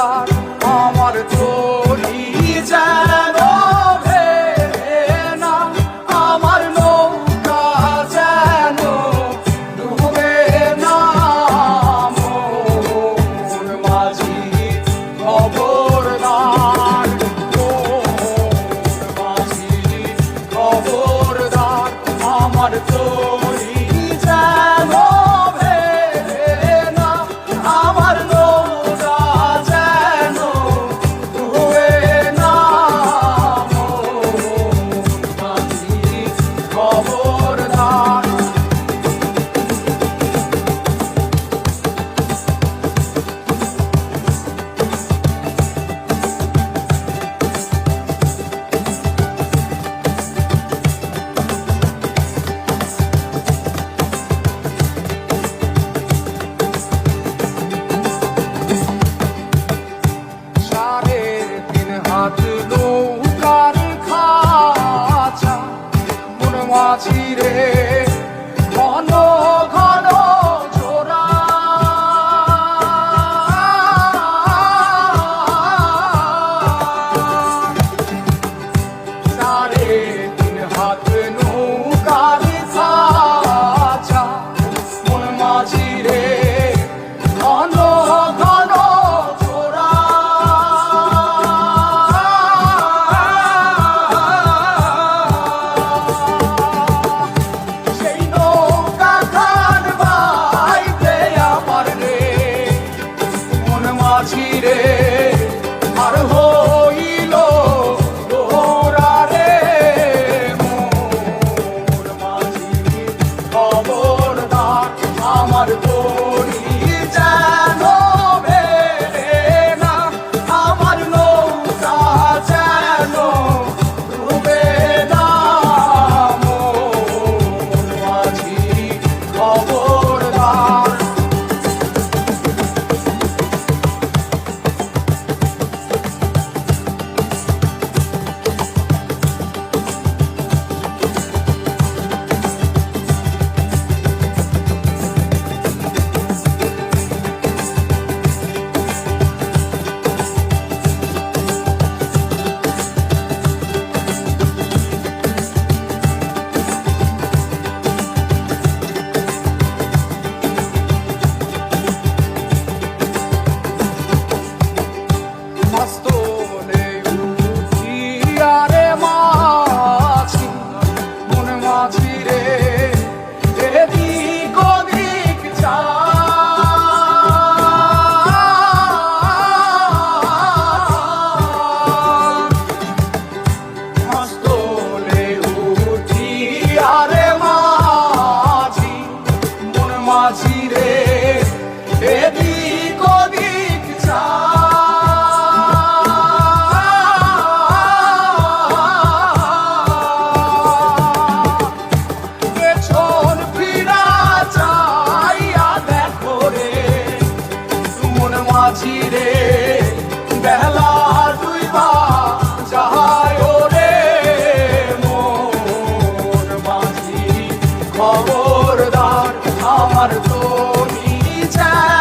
খবরদার আমার তরি যেন ভেবে না, আমার নৌকা যেন ডুবে না। মোর মাঝি খবরদার, মোর মাঝি খবরদার আমার তরি যেন ভেবে না, আমার নৌকা যেন ডুবে না। মোর মাঝি খবরদার। সাড়ে তিন হাত নৌকার খাঁচা, মন মাঝি রে ঘন ঘন জোড়া। সাড়ে তিন হাত নৌকার খাঁচা, মন মাঝি রে ঘন ঘন জোড়া। সেই নৌকা খান বাইতে আমার রে মন মাঝি রে আর হইল গোরা রে। মোর মাঝি খবরদার আমার তরি যেন ভেবে না, আমার নৌকা যেন ডুবে না। মোর মাঝি খবরদার। মাস্তলে উঠিয়া রে মাঝি, মন মাঝি রে এদিক ওদিক যায়। মাস্তলে উঠিয়া রে মাঝি, মন মাঝি রে এদিক ওদিক যায়। পেছন ফিরা চাইয়া দেখো রে মন মাঝি রে বেলা ডুইবা যায় রে। মোর মাঝি খবরদার আমার তরি যেন